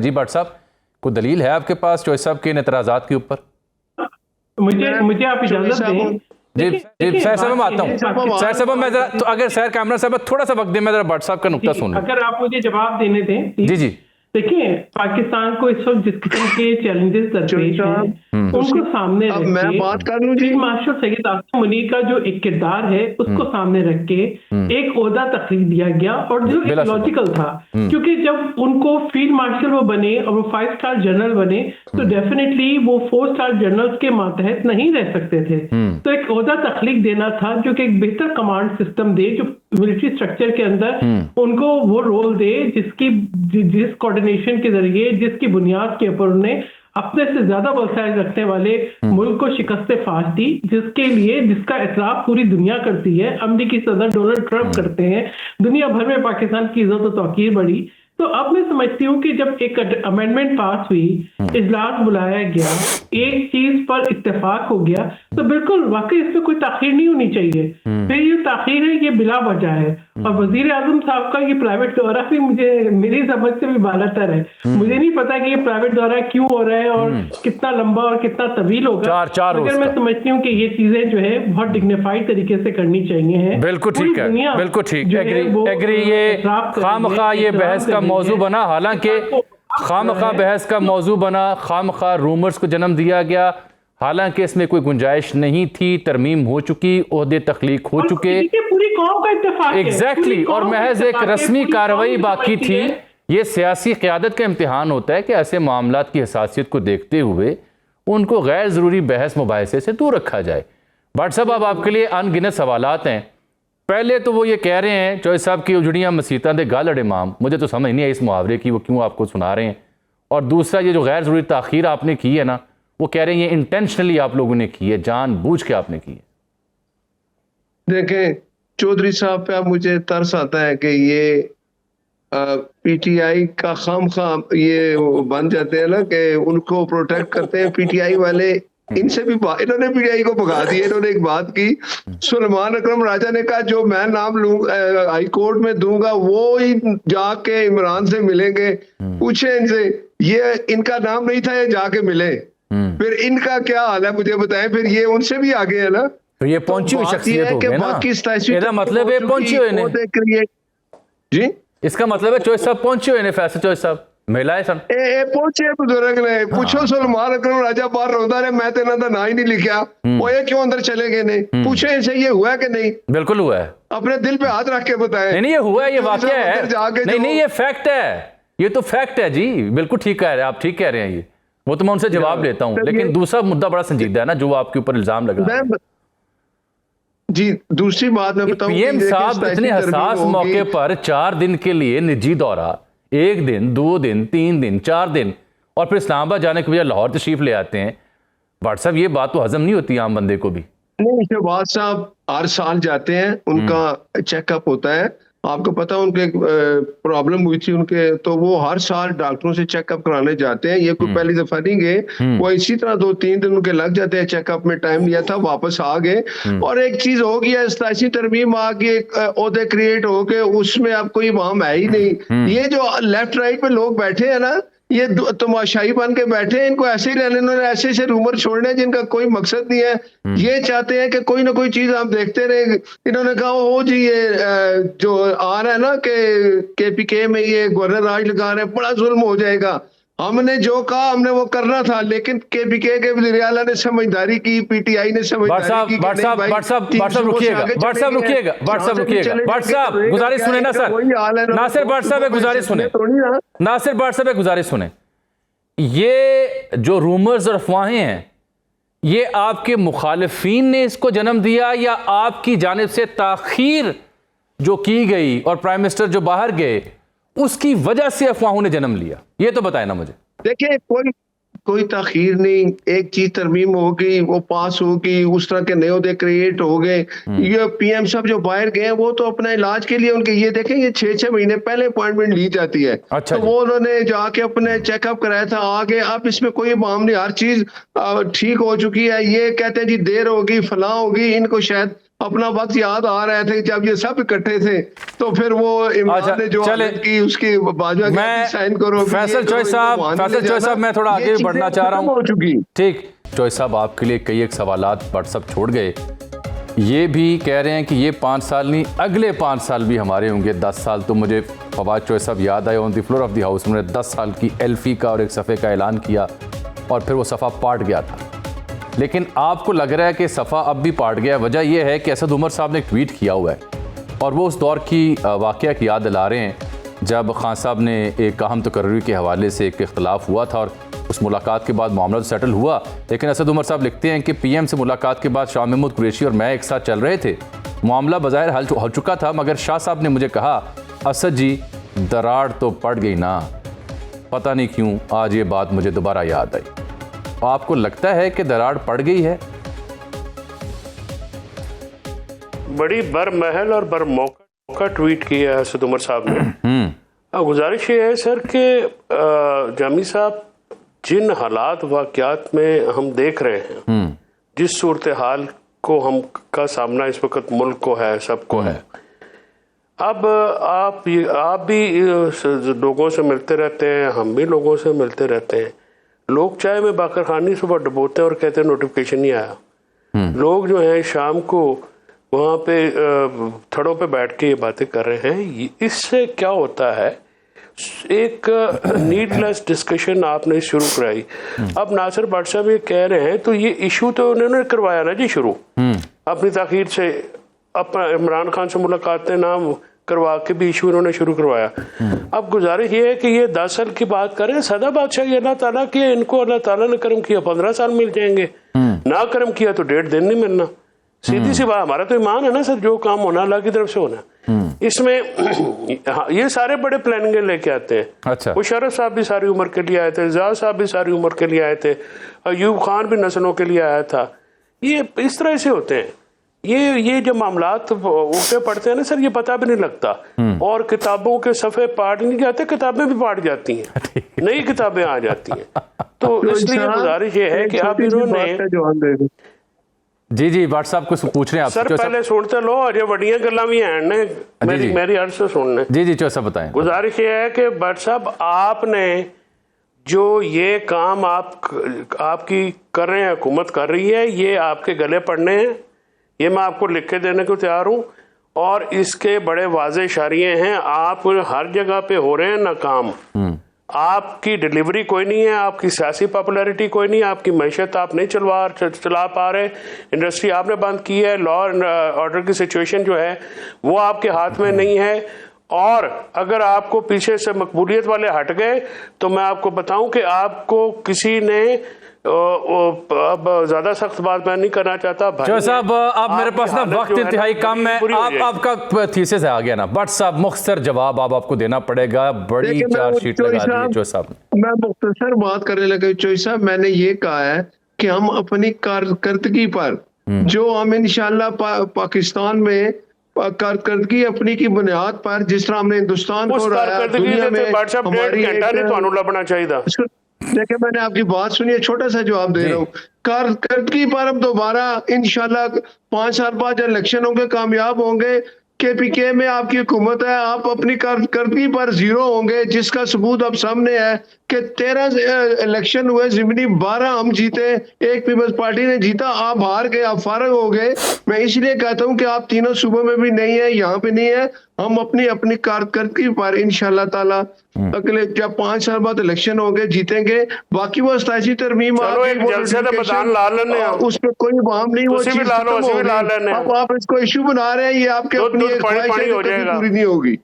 जी भट्ट साहब, कोई दलील है आपके पास चॉइस साहब के इन एतराज़ात के ऊपर? मुझे आप इजाजत दें। जी सैर साहब, मैं आता हूँ। सैर साहब, मैं जरा, तो अगर सैर कैमरा साहब थोड़ा सा वक्त दें, मैं जरा भट्ट साहब का नुक्ता सुन लूं। अगर आप मुझे जवाब देने दें। जी देखिए, पाकिस्तान को इस वक्त जिस किस्म के चैलेंजेस दरपेश हैं उनको सामने रख के मैं बात कर लूं जी। मार्शल सैयद आसिम मुनीर का जो एक किरदार है उसको सामने रख के एक ओहदा तकरीर दिया गया, और जो लॉजिकल था, क्योंकि जब उनको फील्ड मार्शल वो बने और वो 5 स्टार जनरल बने तो डेफिनेटली वो 4 स्टार जनरल के मातहत नहीं रह सकते थे। तो एक ओहदा तख्लीक देना था जो कि एक बेहतर कमांड सिस्टम दे, जो मिलिट्री स्ट्रक्चर के अंदर उनको वो रोल दे जिस कोऑर्डिनेशन के जरिए, जिसकी बुनियाद के ऊपर उन्हें अपने से ज्यादा वसाइल रखने वाले मुल्क को शिकस्त फाश दी, जिसका एतराफ पूरी दुनिया करती है। अमेरिकी सदर डोनाल्ड ट्रंप करते हैं, दुनिया भर में पाकिस्तान की इज्जत और तौकीर बढ़ी। तो अब मैं समझती हूँ कि जब एक अमेंडमेंट पास हुई, इजलास बुलाया गया, एक चीज पर इत्तेफाक हो गया, तो बिल्कुल वाकई इसमें कोई ताखीर नहीं होनी चाहिए। फिर ये ताखीर है, ये बिला वजह है। और वजीर आजम साहब का ये प्राइवेट दौरा भी मेरी समझ से भी बालातर है। मुझे नहीं पता कि ये प्राइवेट दौरा क्यों हो रहा है और कितना लंबा और कितना तवील होगा, मगर मैं समझती हूँ कि ये चीजें जो है बहुत डिग्निफाइड तरीके से करनी चाहिए। बिल्कुल ठीक है, बिल्कुल ठीक, एग्री। ये खामखा ये बहस का मौजू बना, हालांकि खामखा बहस का मौजू बना, खामखा रूमर्स को जन्म दिया गया, हालांकि इसमें कोई गुंजाइश नहीं थी। तरमीम हो चुकी, ओहदे तख्लीक हो चुके, पूरी कौम का इत्तेफाक है, एग्जैक्टली, और महज एक रस्मी कार्रवाई बाकी थी। ये सियासी क़यादत का इम्तिहान होता है कि ऐसे मामलात की हसासियत को देखते हुए उनको गैर ज़रूरी बहस मुबाहिसे से दूर रखा जाए। भट्ट साहब, अब आपके लिए अनगिनत सवालात हैं। पहले तो वो ये कह रहे हैं चौधरी साहब की उजड़ियाँ मसीता दे गालड़ इमाम, मुझे तो समझ नहीं आई इस मुहावरे की, वो क्यों आपको सुना रहे हैं। और दूसरा, ये जो गैर ज़रूरी ताख़ीर आपने की है ना, वो कह रहे हैं ये इंटेंशनली आप लोगों ने की है, जानबूझ के आपने की है। देखें, चौधरी साहब पे अब मुझे तरस आता है कि ये पीटीआई का खामखा ये बन जाते हैं ना कि उनको प्रोटेक्ट करते हैं पीटीआई वाले। इनसे भी इन्होंने पीटीआई को भगा दिया। इन्होंने एक बात की, सुलेमान अकरम राजा ने कहा जो मैं नाम हाई कोर्ट में दूंगा वो ही जाके इमरान से मिलेंगे, पूछे इनसे, ये इनका नाम नहीं था, ये जाके मिले। फिर इनका क्या हाल है मुझे बताएं। फिर ये उनसे भी आगे है ना, तो ये पहुंची हुई शख्सियत हो गई ना, इसका मतलब है पहुंची हुई ने जी, इसका मतलब है चौधरी साहब पहुंचे हुए ने, फैसल चौधरी साहब महिलाएं सन पहुंचे बुजुर्ग ने। पूछो सुलेमान अकरम राजा बाहर रोता रहे, मैं तेना तो ना ही नहीं लिखा, वो ये क्यों अंदर चले गए ने, पूछे इनसे ये हुआ है कि नहीं। बिल्कुल हुआ है, अपने दिल पे हाथ रख के बताएं। नहीं ये हुआ है, ये वाकया है, नहीं ये फैक्ट है, ये तो फैक्ट है जी, बिल्कुल ठीक कह रहे हैं आप, ठीक कह रहे हैं। ये वो तो मैं उनसे जवाब लेता हूँ, लेकिन दूसरा मुद्दा बड़ा संजीदा है ना जो आपके ऊपर इल्जाम लगा जी। दूसरी बात मैं बताऊं, पीएम साहब इतने हसास मौके पर 4 दिन के लिए निजी दौरा, 1 दिन 2 दिन 3 दिन 4 दिन, और फिर इस्लामाबाद जाने के बजाय लाहौर तशरीफ ले आते हैं। भट्ट साहब, ये बात तो हजम नहीं होती आम बंदे को भी। नहीं, शहबाज साहब हर साल जाते हैं, उनका चेकअप होता है। आपको पता उनके प्रॉब्लम हुई थी उनके, तो वो हर साल डॉक्टरों से चेकअप कराने जाते हैं। ये कोई पहली दफा नहीं गए, वो इसी तरह 2-3 दिन उनके लग जाते हैं। चेकअप में टाइम लिया था, वापस आ गए। और एक चीज हो गया, इस्लासी तरमीम आ गई, ओहदे क्रिएट हो गए, उसमें अब कोई वहां है ही नहीं। ये जो लेफ्ट राइट पे लोग बैठे हैं ना, ये तमाशाई बन के बैठे हैं, इनको ऐसे ही रहने, इन्होंने ऐसे ऐसे रूमर छोड़ने जिनका कोई मकसद नहीं है। ये चाहते हैं कि कोई ना कोई चीज हम देखते रहे। इन्होंने कहा ओ जी ये जो आ रहा है ना कि केपीके में ये गवर्नर राज लगा रहे हैं, बड़ा जुल्म हो जाएगा। हमने जो कहा हमने वो करना था, लेकिन केपीके के वज़ीर आला ने समझदारी की, पीटीआई ने समझदारी की। भट्ट साहब गुजारिश सुने ना सर, नासिर भट्ट साहब एक गुजारिश सुने, नासिर भट्ट साहब एक गुजारिश सुने। ये जो रूमर्स और अफवाहें हैं, ये आपके मुखालिफिन ने इसको जन्म दिया या आपकी जानिब से ताखीर जो की गई और प्राइम मिनिस्टर जो बाहर गए उसकी वजह से अफवाहों ने जन्म लिया? ये तो बताए ना मुझे। देखिए, कोई ताखीर नहीं, एक चीज तरमीम हो गई, वो पास हो गई, उस तरह के नए ओहदे क्रिएट हो गए। ये पीएम साहब जो बाहर गए वो तो अपने इलाज के लिए उनके, ये देखें ये 6-6 महीने पहले अपॉइंटमेंट ली जाती है। अच्छा, तो वो उन्होंने जाके अपने चेकअप कराया था, आगे अब इसमें कोई माम नहीं, हर चीज ठीक हो चुकी है। ये कहते हैं जी देर होगी, फलां होगी, इनको शायद अपना वक्त याद आ रहे थे जब ये सब इकट्ठे थे, तो फिर वो इमरान ने जो आदत की उसकी बाजवा मैं साइन करो। फैसल चॉइस साहब मैं थोड़ा आगे बढ़ना चाह रहा हूँ। ठीक, चॉइस साहब आपके लिए कई एक सवालात व्हाट्सएप छोड़ गए। ये भी कह रहे हैं कि ये 5 साल नहीं, अगले 5 साल भी हमारे होंगे, 10 साल। तो मुझे फवाद चॉइस साहब याद आए, on the floor of the house उन्होंने 10 साल की एल्फी का और एक सफ़े का ऐलान किया और फिर वो सफ़ा पाट गया था। लेकिन आपको लग रहा है कि सफ़ा अब भी पाट गया। वजह यह है कि असद उमर साहब ने एक ट्वीट किया हुआ है और वो उस दौर की वाक़या की याद दिला रहे हैं जब खान साहब ने एक अहम तकर्री के हवाले से एक इख्तलाफ हुआ था और उस मुलाकात के बाद मामला तो सेटल हुआ। लेकिन असद उमर साहब लिखते हैं कि पीएम से मुलाकात के बाद शाह महमूद कुरैशी और मैं एक साथ चल रहे थे। मामला बज़ाहिर हल हो चुका था, मगर शाह साहब ने मुझे कहा, असद जी दरार तो पड़ गई ना। पता नहीं क्यों आज ये बात मुझे दोबारा याद आई। आपको लगता है कि दरार पड़ गई है? बड़ी बरमहल और बरमौका ट्वीट किया है असद उमर साहब ने। गुजारिश ये है सर कि जामी साहब, जिन हालात वाक़यात में हम देख रहे हैं, जिस सूरत हाल को हम का सामना इस वक्त मुल्क को है, सबको है, अब आप भी लोगों से मिलते रहते हैं, हम भी लोगों से मिलते रहते हैं। लोग चाय में बाकर खानी सुबह डुबोते हैं और कहते हैं नोटिफिकेशन नहीं आया। लोग जो हैं शाम को वहाँ पे थड़ों पे बैठ के ये बातें कर रहे हैं। इससे क्या होता है, एक नीडलेस डिस्कशन आपने शुरू कराई। अब नासिर भट्ट साहब ये कह रहे हैं तो ये इशू तो उन्होंने करवाया ना जी शुरू, अपनी ताखीर से, अपना इमरान खान से मुलाकातें नाम करवा के भी इशू उन्होंने शुरू करवाया। अब गुजारिश ये है कि ये 10 साल की बात करें, सदा बादशाह अल्लाह ताला की, इनको अल्लाह ताला ने करम किया 15 साल मिल जाएंगे, ना करम किया तो 1.5 दिन नहीं मिलना। सीधी सी बात, हमारा तो ईमान है ना सर, जो काम होना अल्लाह की तरफ से होना। इसमें ये सारे बड़े प्लानिंग लेके आते हैं। अच्छा। मुशर्रफ साहब भी सारी उम्र के लिए आए थे, ज़िया साहब भी सारी उम्र के लिए आए थे, अयूब खान भी नस्लों के लिए आया था। ये इस तरह से होते हैं। ये जो मामलात उल्टे पड़ते हैं ना सर, ये पता भी नहीं लगता। और किताबों के सफ़े पाट नहीं जाते, किताबें भी पाट जाती हैं, नई किताबें आ जाती हैं। तो इसलिए गुजारिश ये है कि आप इन्होंने जी व्हाट्सएप को पूछ रहे हैं सर, पहले सुनते लो, अजय वड्डियां गल्लां भी हैं ने मेरी अर्ज से सुनने। जी चौसा बताएं। गुजारिश ये है कि भट्ट साहब, आपने जो ये काम आपकी कर रहे हैं, हुकूमत कर रही है, ये आपके गले पड़ने हैं। ये मैं आपको लिख के देने को तैयार हूँ और इसके बड़े वाज़े इशारे हैं। आप हर जगह पे हो रहे हैं नाकाम। आपकी डिलीवरी कोई नहीं है, आपकी सियासी पॉपुलैरिटी कोई नहीं है, आपकी मैशत आप नहीं चला पा रहे, इंडस्ट्री आपने बंद की है, लॉ एंड ऑर्डर की सिचुएशन जो है वो आपके हाथ में नहीं है। और अगर आपको पीछे से मकबूलियत वाले हट गए तो मैं आपको बताऊं कि आपको किसी ने अब ज्यादा सख्त बात मैं नहीं करना चाहता भाई साहब, आप मेरे पास ना वक्त इंतहाई कम है, आपका थीसिस आ गया ना। बट साहब मुख्तसर जवाब आपको देना पड़ेगा, बड़ी चार्जशीट लगा दी चौधरी साहब। मैं मुख्तसर बात करने लगा चौधरी साहब, मैंने ये कहा है कि हम अपनी कारकर्दगी पर, जो हम इंशाल्लाह पाकिस्तान में कारकर्दगी अपनी की बुनियाद पर, जिस तरह हमने हिंदुस्तान को दुनिया में हमारी, देखिए मैंने आपकी बात सुनी है, छोटा सा जवाब दे रहा हूँ। कारकर्दगी पर हम दोबारा इंशाल्लाह 5 साल बाद इलेक्शन होंगे, कामयाब होंगे, KPK में आपकी हुकूमत है, आप अपनी कारकर्दगी पर 0 होंगे, जिसका सबूत अब सामने है कि 13 इलेक्शन हुए, ज़िमनी 12 हम जीते, एक पीपल्स पार्टी ने जीता, आप हार गए, आप फारग हो गए। मैं इसलिए कहता हूं कि आप तीनों सूबों में भी नहीं है, यहाँ पे नहीं है। हम अपनी कारकर्दगी पर इंशाल्लाह ताला अगले जब 5 साल बाद इलेक्शन होंगे, जीतेंगे। बाकी वो 87 तरमीम उस पर कोई बाम नहीं, वो चीज अब आप इसको इशू बना रहे हैं, ये आपके अपनी पूरी नहीं होगी।